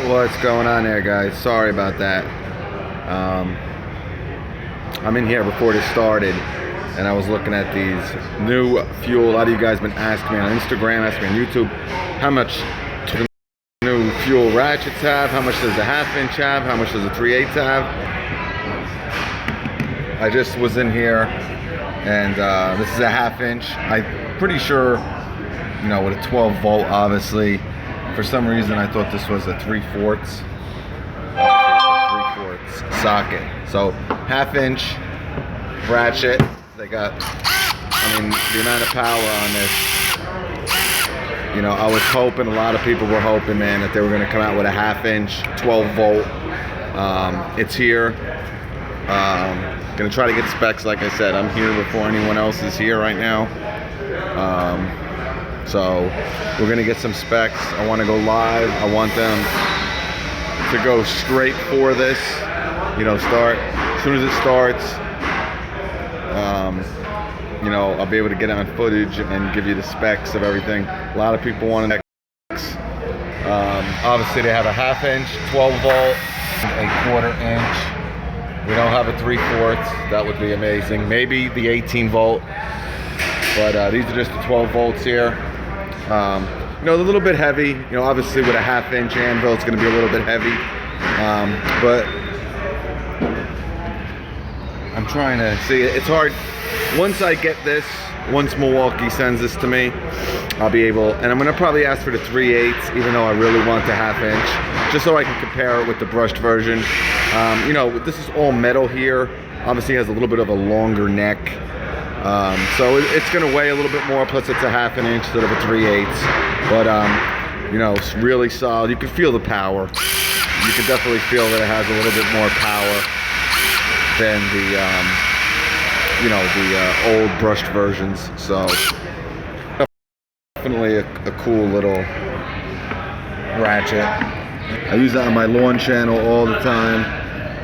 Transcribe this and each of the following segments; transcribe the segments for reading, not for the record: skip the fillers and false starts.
What's going on there, guys? Sorry about that. I'm in here before this started, and I was looking at these new fuel. A lot of you guys have been asking me on Instagram, asking me on YouTube, how much do the new fuel ratchets have? How much does the 1/2 inch have? How much does the 3/8 have? I just was in here, and this is a 1/2 inch. I'm pretty sure, you know, with a 12 volt, obviously. For some reason, I thought this was a 3/4 socket. So 1/2 inch ratchet. They got, I mean, the amount of power on this. You know, I was hoping, a lot of people were hoping, man, that they were going to come out with a 1/2 inch, 12 volt. It's here. Gonna try to get specs. Like I said, I'm here before anyone else is here right now. So we're gonna get some specs. I want to go live. I want them to go straight for this. You know, start as soon as it starts. You know, I'll be able to get on footage and give you the specs of everything. A lot of people want to. Obviously, they have a 1/2 inch, 12 volt, a 1/4 inch. We don't have a 3/4. That would be amazing. Maybe the 18 volt, but these are just the 12 volts here. You know, a little bit heavy. You know, obviously with a 1/2 inch anvil, it's going to be a little bit heavy. But I'm trying to see. It's hard. Once I get this, once Milwaukee sends this to me, I'll be able, and I'm going to probably ask for the 3/8, even though I really want the 1/2 inch, just so I can compare it with the brushed version. You know, this is all metal here. Obviously, it has a little bit of a longer neck. So it's going to weigh a little bit more, plus it's a 1/2 inch instead of a 3/8. But, you know, it's really solid. You can feel the power. You can definitely feel that it has a little bit more power than the, you know, the old brushed versions. So definitely a cool little ratchet. I use that on my lawn channel all the time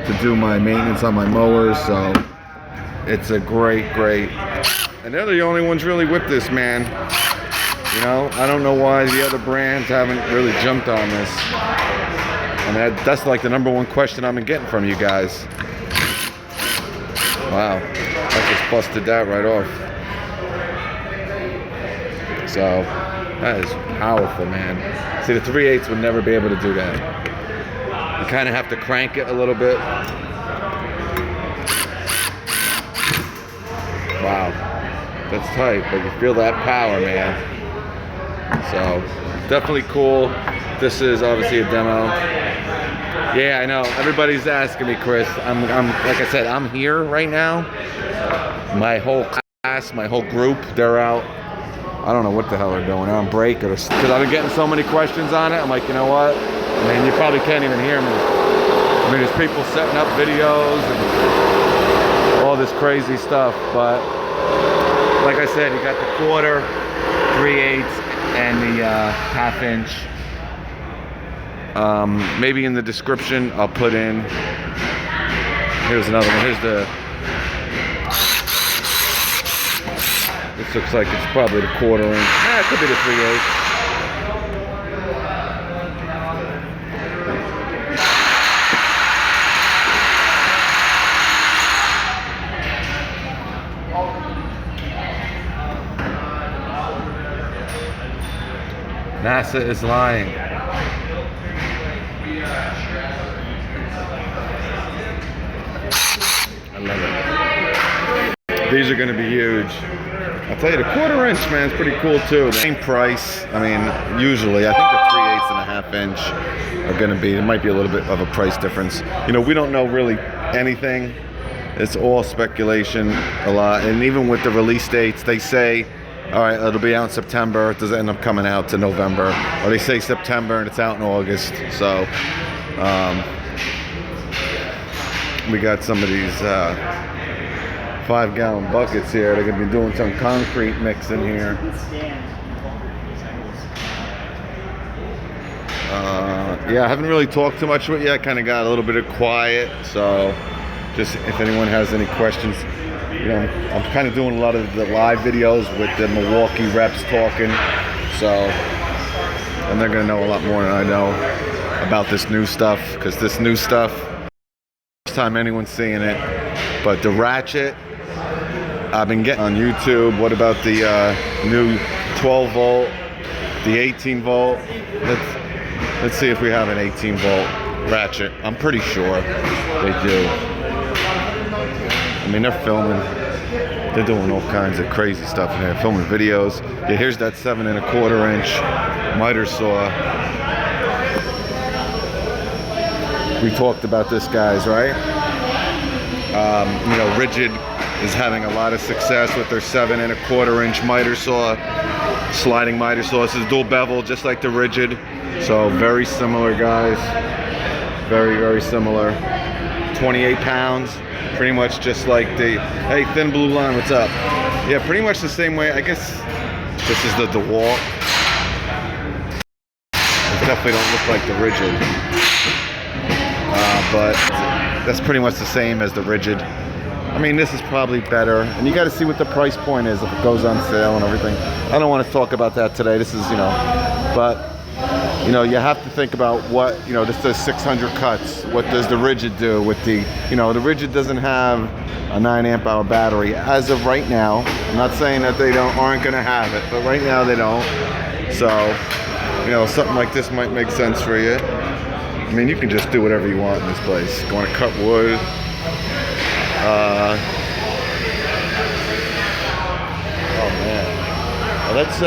to do my maintenance on my mowers. So it's a great, and they're the only ones really with this, man. You know, I don't know why the other brands haven't really jumped on this. I mean, that's like the #1 question I've been getting from you guys. Wow, I just busted that right off. So that is powerful, man. See, the 3/8 would never be able to do that. You kind of have to crank it a little bit. Wow, that's tight, but you feel that power, man. So definitely cool. This is obviously a demo. Yeah, I know. Everybody's asking me, Chris. I'm like I said, I'm here right now. My whole class, my whole group, they're out. I don't know what the hell they're doing. They're on break, or because I've been getting so many questions on it. I'm like, you know what? I mean, you probably can't even hear me. I mean, there's people setting up videos and all this crazy stuff, but like I said, you got the 1/4, 3/8, and the 1/2 inch. Maybe in the description I'll put in. Here's another one. Here's the. This looks like it's probably the 1/4 inch. It could be the 3/8. NASA is lying. I love it. These are going to be huge. I'll tell you, the 1/4 inch, man, is pretty cool too. Same price. I mean, usually I think the 3/8 and a 1/2 inch are going to be. It might be a little bit of a price difference. You know, we don't know really anything. It's all speculation a lot, and even with the release dates, they say, all right, it'll be out in September. It doesn't end up coming out to November, or they say September and it's out in August. So we got some of these 5-gallon buckets here. They're gonna be doing some concrete mix in here. Yeah, I haven't really talked too much with you. I kind of got a little bit of quiet. So just if anyone has any questions, you know, I'm kind of doing a lot of the live videos with the Milwaukee reps talking. So, and they're gonna know a lot more than I know. about this new stuff, because this new stuff, first time anyone's seeing it. But the Ratchet, I've been getting on YouTube. What about the new 12 volt, the 18 volt? Let's see if we have an 18 volt Ratchet. I'm pretty sure they do. I mean, they're filming. They're doing all kinds of crazy stuff in here, filming videos. Yeah, here's that 7 1/4 inch miter saw. We talked about this, guys, right? You know, Rigid is having a lot of success with their 7 1/4 inch miter saw, sliding miter saw. This is dual bevel, just like the Rigid. So very similar, guys. Very, very similar. 28 pounds. Pretty much just like the, hey, Thin Blue Line, what's up? Yeah, pretty much the same way. I guess this is the DeWalt. It definitely don't look like the Rigid. But that's pretty much the same as the Rigid. I mean, this is probably better. And you got to see what the price point is if it goes on sale and everything. I don't want to talk about that today. This is, you know, but you know, you have to think about what, you know, this does 600 cuts. What does the Rigid do with the, you know, the Rigid doesn't have a 9 amp hour battery as of right now. I'm not saying that they aren't going to have it, but right now they don't. So, you know, something like this might make sense for you. I mean, you can just do whatever you want in this place. You want to cut wood. Oh man. Well, that's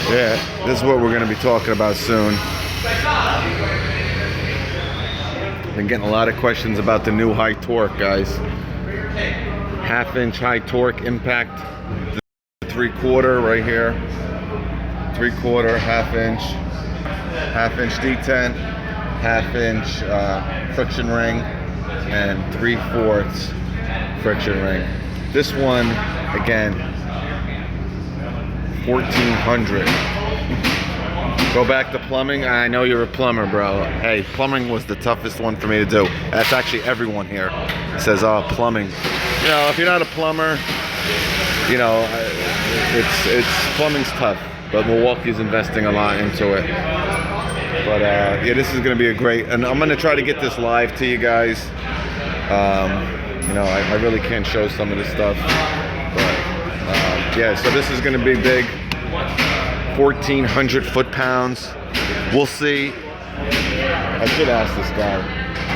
yeah, this is what we're going to be talking about soon. Been getting a lot of questions about the new high torque, guys. 1/2 inch high torque impact, 3/4 right here. 3/4, 1/2 inch, 1/2 inch D10, 1/2 inch friction ring, and 3/4 friction ring. This one, again, 1400. Go back to plumbing. I know you're a plumber, bro. Hey, plumbing was the toughest one for me to do. That's actually everyone here says, oh, plumbing. You know, if you're not a plumber, you know, it's plumbing's tough. But Milwaukee's investing a lot into it. But yeah, this is going to be a great, and I'm going to try to get this live to you guys. You know, I really can't show some of this stuff. But yeah, so this is going to be big. 1,400 foot-pounds. We'll see. I should ask this guy.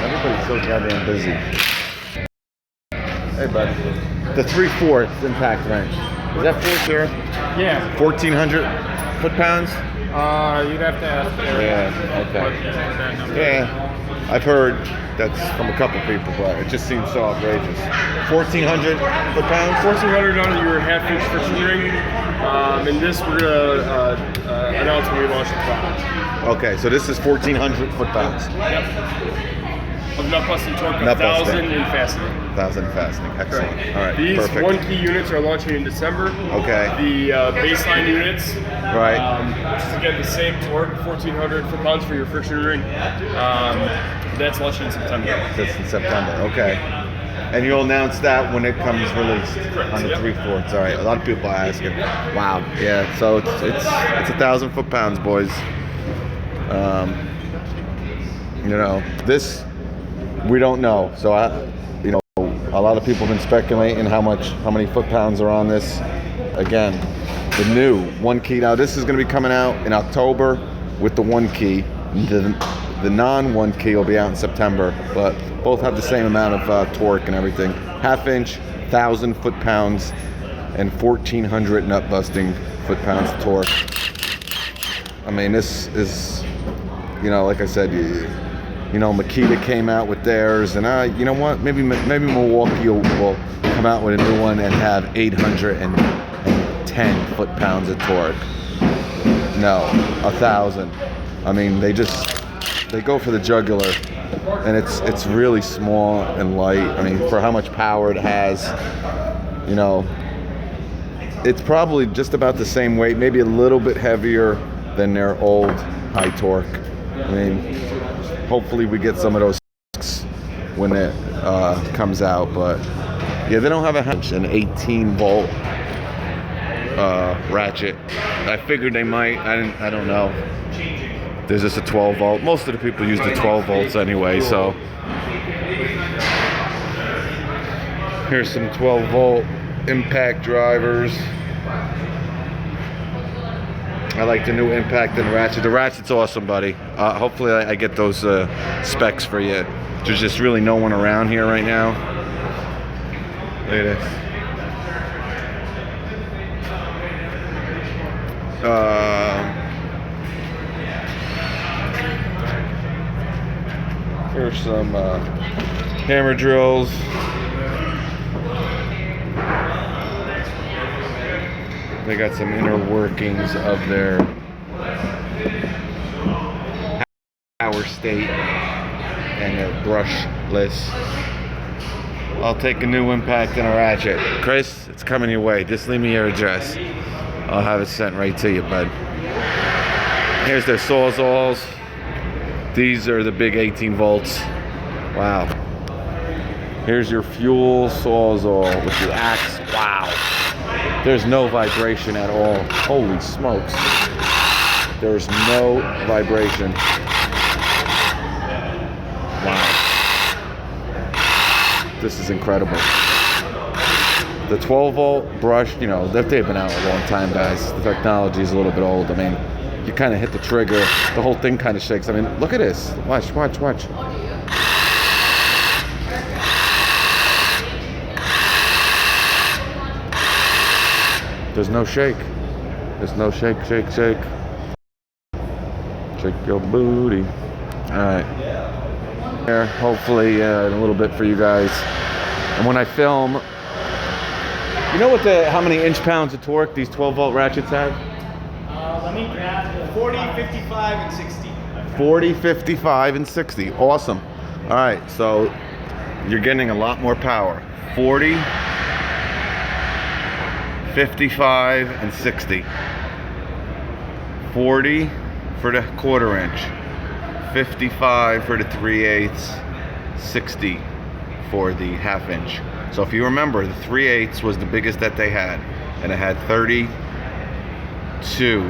Everybody's so goddamn busy. Hey, bud. The 3/4 impact wrench. Is that 4, Yeah. 1,400 foot-pounds? You'd have to ask. Yeah, okay. Yeah, I've heard that's from a couple people, but it just seems so outrageous. 1,400 foot-pounds? 1,400 on your 1/2 inch friction ring. And this we're gonna announce when we launch the product. Okay, so this is 1,400 foot-pounds. Yep. Of nut busting torque, Nut 1,000 busting. in fastening. 1,000 fastening, excellent. Correct. All right, These perfect. 1 key units are launching in December. Okay. The baseline units, Right. which is again the same torque, 1,400 foot-pounds for your friction ring. That's launching in September. That's in September, okay. And you'll announce that when it comes released on the 3/4. All right, a lot of people are asking. Wow, yeah. So it's 1,000 foot-pounds, boys. You know, this we don't know. So you know, a lot of people have been speculating how many foot-pounds are on this. Again, the new 1 key. Now this is going to be coming out in October with the 1 key. The non-1 key will be out in September, but both have the same amount of torque and everything. 1/2 inch, 1,000 foot-pounds, and 1,400 nut-busting foot-pounds of torque. I mean, this is, you know, like I said, you know, Makita came out with theirs, and you know what? Maybe Milwaukee will come out with a new one and have 810 foot-pounds of torque. No, 1,000. I mean, they go for the jugular, and it's really small and light. I mean, for how much power it has, you know, it's probably just about the same weight, maybe a little bit heavier than their old high torque. I mean, hopefully we get some of those when it comes out, but yeah, they don't have an 18 volt ratchet. I figured they might. I don't know. There's just a 12 volt. Most of the people use the 12 volts anyway, so. Here's some 12 volt impact drivers. I like the new impact and the ratchet. The ratchet's awesome, buddy. Hopefully I get those specs for you. There's just really no one around here right now. Look at this. Here's some hammer drills. They got some inner workings of their power state and their brushless. I'll take a new impact and a ratchet. Chris, it's coming your way. Just leave me your address. I'll have it sent right to you, bud. Here's their sawzalls. These are the big 18 volts. Wow. Here's your fuel sawzall with the axe. Wow. There's no vibration at all. Holy smokes. There's no vibration. Wow. This is incredible. The 12 volt brush, you know, they've been out a long time, guys. The technology is a little bit old. I mean, you kind of hit the trigger, the whole thing kind of shakes. I mean, look at this. Watch, watch, watch. There's no shake. There's no shake, shake, shake. Shake your booty. All right. Here, hopefully in a little bit for you guys. And when I film, you know how many inch-pounds of torque these 12 volt ratchets have? Let me grab 40, 55, and 60. 40, 55, and 60. Awesome. All right, so you're getting a lot more power. 40, 55, and 60. 40 for the 1/4 inch. 55 for the 3/8, 60 for the 1/2 inch. So if you remember, the 3/8 was the biggest that they had, and it had 32.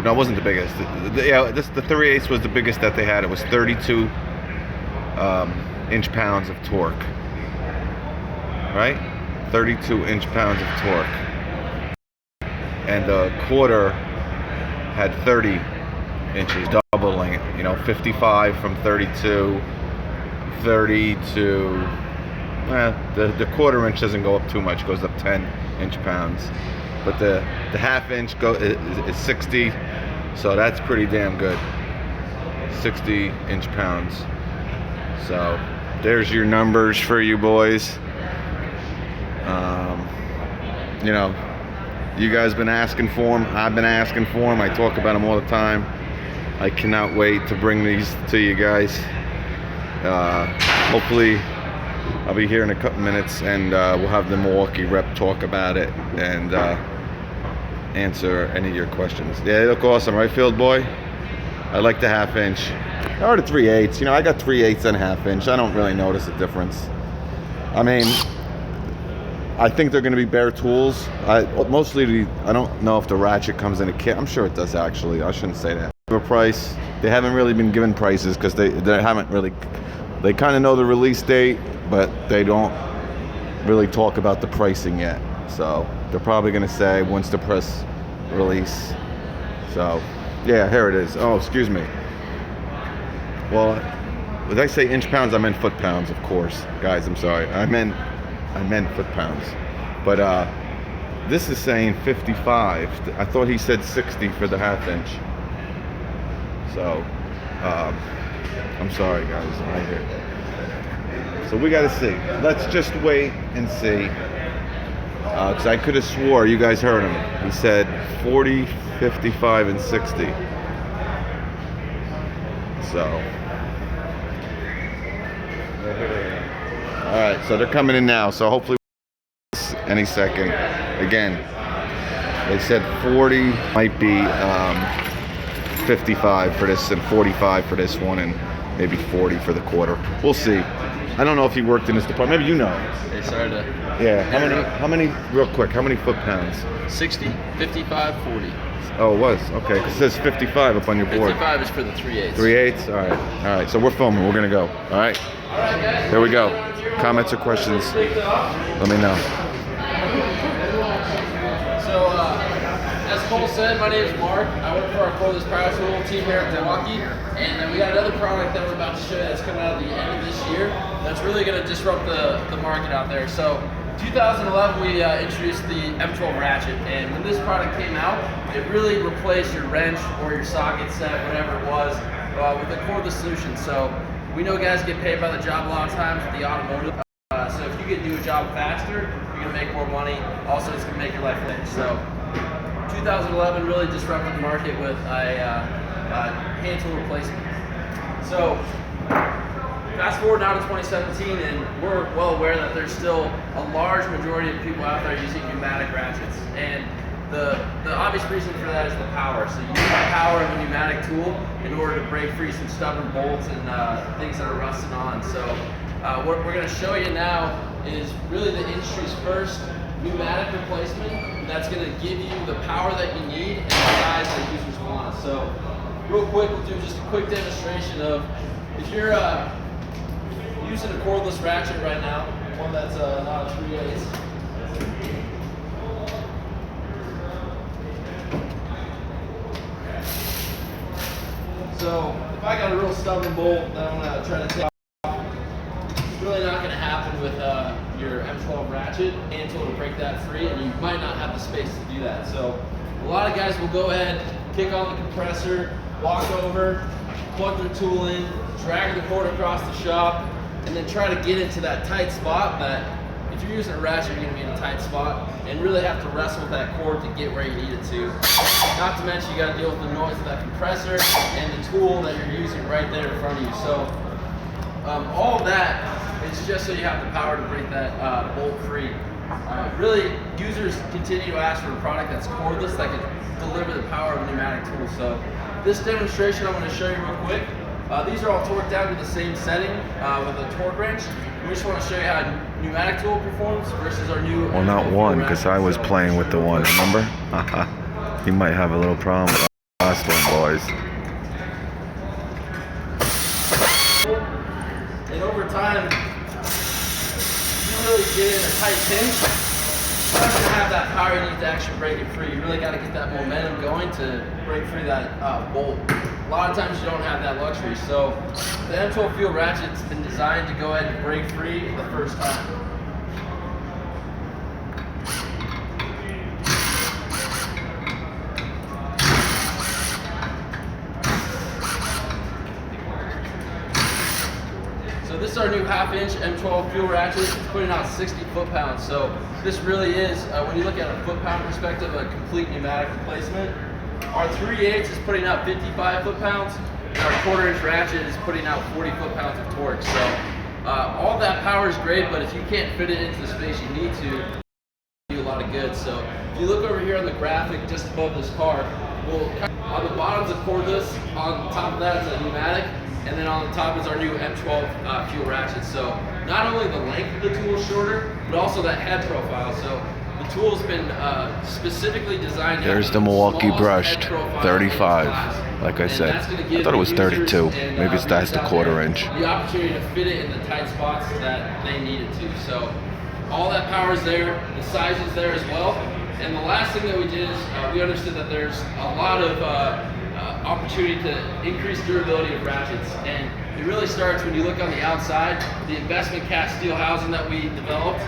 No, it wasn't the biggest. The 3/8 was the biggest that they had. It was 32 inch-pounds of torque. Right? 32 inch-pounds of torque. And the 1/4 had 30 inches, doubling it. You know, 55 from 32, 30 to the 1/4 inch doesn't go up too much; it goes up 10 inch-pounds. But the 1/2 inch is 60, so that's pretty damn good. 60 inch-pounds. So there's your numbers for you boys. You know, you guys been asking for them. I've been asking for them. I talk about them all the time. I cannot wait to bring these to you guys. Hopefully I'll be here in a couple minutes, and we'll have the Milwaukee rep talk about it and answer any of your questions. Yeah, they look awesome, right, Field Boy? I like the 1/2 inch. Or the 3/8. You know, I got 3/8 and 1/2 inch. I don't really notice a difference. I mean, I think they're going to be bare tools. I don't know if the ratchet comes in a kit. I'm sure it does, actually. I shouldn't say that. The price, they haven't really been given prices because they haven't really. They kind of know the release date, but they don't really talk about the pricing yet. So they're probably going to say once the press release. So yeah, here it is. Oh, excuse me. Well, when I say inch-pounds, I meant foot-pounds, of course. Guys, I'm sorry. I meant foot-pounds. But this is saying 55. I thought he said 60 for the 1/2 inch. So I'm sorry, guys. Right here. So we got to see. Let's just wait and see. Because I could have swore you guys heard him. He said 40, 55, and 60. So. All right, so they're coming in now. So hopefully any second. Again, they said 40, might be 55 for this and 45 for this one, and maybe 40 for the 1/4. We'll see. I don't know if he worked in this department. Maybe you know. They started to Yeah. How many? Real quick. How many foot-pounds? 60, 55, 40. Oh, it was. Okay. 'Cause it says 55 up on your board. 55 is for the 3/8. 3/8. All right. All right. So we're filming. We're gonna go. All right. Here we go. Comments or questions? Let me know. So, as Cole said, my name is Mark. I work for our cordless power tool team here at Milwaukee, and we got another product that we're about to show you that's coming out at the end of this year. That's really going to disrupt the market out there. So, 2011 we introduced the M12 Ratchet, and when this product came out, it really replaced your wrench or your socket set, whatever it was, with a cordless solution. So, we know guys get paid by the job a lot of times with the automotive. So if you can do a job faster, you're gonna make more money. Also, it's gonna make your life rich. So 2011 really disrupted the market with a hand tool replacement. So fast forward now to 2017, and we're well aware that there's still a large majority of people out there using pneumatic ratchets. And the obvious reason for that is the power. So you need the power of a pneumatic tool in order to break free some stubborn bolts and things that are rusting on. So what we're going to show you now is really the industry's first pneumatic replacement that's going to give you the power that you need and the size that users want. So real quick, we'll do just a quick demonstration of if you're using a cordless ratchet right now, one that's not a 3/8. So if I got a real stubborn bolt that I'm going to try to take off, it's really not going to happen with your M12 ratchet hand tool to break that free, and you might not have the space to do that. So a lot of guys will go ahead, kick on the compressor, walk over, plug their tool in, drag the cord across the shop, and then try to get into that tight spot that if you're using a ratchet, you're going to be in a tight spot and really have to wrestle with that cord to get where you need it to. Not to mention you got to deal with the noise of that compressor and the tool that you're using right there in front of you. So all of that is just so you have the power to break that bolt free. Really, users continue to ask for a product that's cordless that can deliver the power of a pneumatic tool. So this demonstration I'm going to show you real quick. These are all torqued down to the same setting with a torque wrench. We just want to show you how a pneumatic tool performs versus our new. Well, not one, because I was playing with the one, remember? You might have a little problem with the last one, boys. And over time, you really get in a tight pinch. You're not going to have that power you need to actually break it free. You really got to get that momentum going to break free that bolt. A lot of times you don't have that luxury. So the M12 Fuel Ratchet's been designed to go ahead and break free the first time. So this is our new half-inch M12 Fuel Ratchet. It's putting out 60 foot-pounds. So this really is, when you look at a foot-pound perspective, a complete pneumatic replacement. Our 3/8 is putting out 55 foot-pounds, and our 1/4-inch ratchet is putting out 40 foot-pounds of torque. So all that power is great, but if you can't fit it into the space you need to, do a lot of good. So if you look over here on the graphic just above this car, well, on the bottom's a cordless, on top of that is a pneumatic, and then on the top is our new M12 Fuel Ratchet. So not only the length of the tool is shorter, but also that head profile. So the tool's been specifically designed. There's the Milwaukee brushed 35. Like I said, I thought it was 32. Maybe it's that's the 1/4-inch. The opportunity to fit it in the tight spots that they need it to. So all that power is there. The size is there as well. And the last thing that we did is we understood that there's a lot of opportunity to increase durability of ratchets, and it really starts when you look on the outside. The investment cast steel housing that we developed.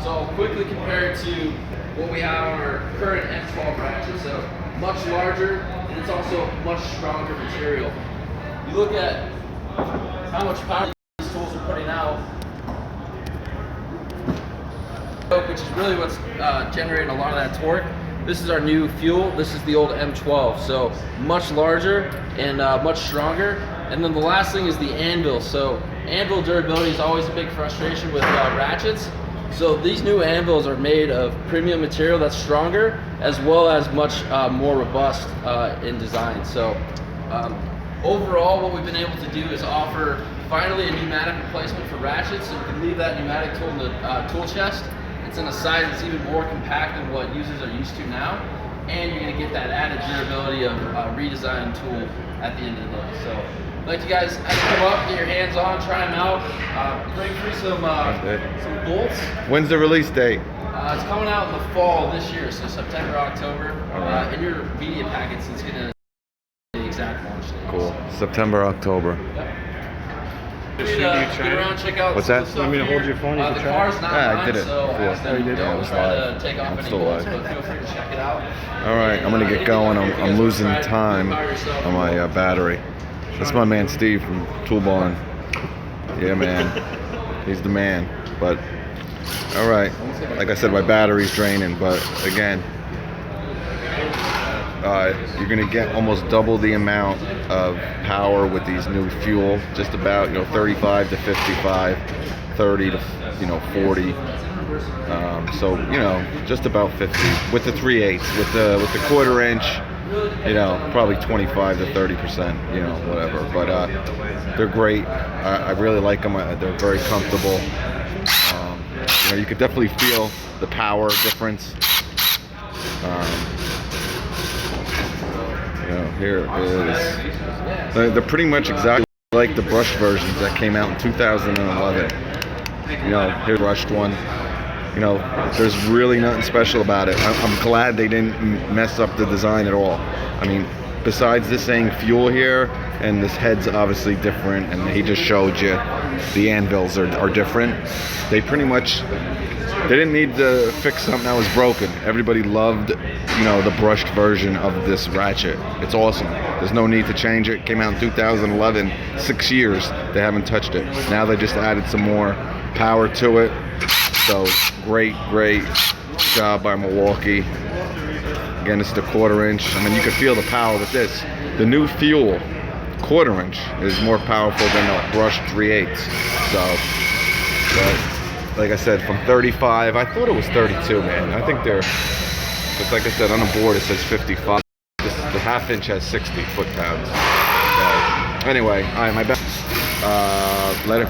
So I'll quickly compare it to what we have on our current M12 ratchet. So much larger, and it's also much stronger material. You look at how much power these tools are putting out, which is really what's generating a lot of that torque. This is our new fuel. This is the old M12, so much larger and much stronger. And then the last thing is the anvil. So anvil durability is always a big frustration with ratchets. So these new anvils are made of premium material that's stronger, as well as much more robust in design. So overall, what we've been able to do is offer finally a pneumatic replacement for ratchets, so you can leave that pneumatic tool in the tool chest. It's in a size that's even more compact than what users are used to now, and you're going to get that added durability of a redesigned tool at the end of the day. So I'd like you guys to come up, get your hands on, try them out, bring through some bolts. When's the release date? It's coming out in the fall this year, so September, October. In your media packets, it's going to be the exact launch date. Cool. September, October. Get around, check out What's that? stuff You want me to hold here. your phone? You The can try car's it? not Yeah, I mine, did it. so Cool. ask that you did? don't Yeah, try I'm to take off I'm any still bolts, alive. but feel free to check it out. All right, I'm gonna get going. I'm losing time on my battery. That's my man Steve from Tool Barn. Yeah, man, he's the man. But all right, like I said, my battery's draining. But again, you're gonna get almost double the amount of power with these new fuel. Just about 35 to 55, 30 to 40. So just about 50 with the 3/8, with the 1/4 inch, probably 25 to 30%, whatever. But they're great. I really like them. They're very comfortable. You could definitely feel the power difference. Here it is. They're pretty much exactly like the brushed versions that came out in 2011. Here's the brushed one. There's really nothing special about it. I'm glad they didn't mess up the design at all. I mean, besides this saying fuel here, and this head's obviously different, and he just showed you the anvils are different. They pretty much, they didn't need to fix something that was broken. Everybody loved, the brushed version of this ratchet. It's awesome. There's no need to change it. It came out in 2011, 6 years. They haven't touched it. Now they just added some more power to it. So great job by Milwaukee. Again, it's the 1/4 inch. I mean, you can feel the power with this. The new fuel 1/4 inch is more powerful than the brushed 3/8. So, but like I said, from 35, I thought it was 32, man. I think they're, but like I said, on the board it says 55. The 1/2 inch has 60 foot-pounds. So, anyway, all right, my best. Later.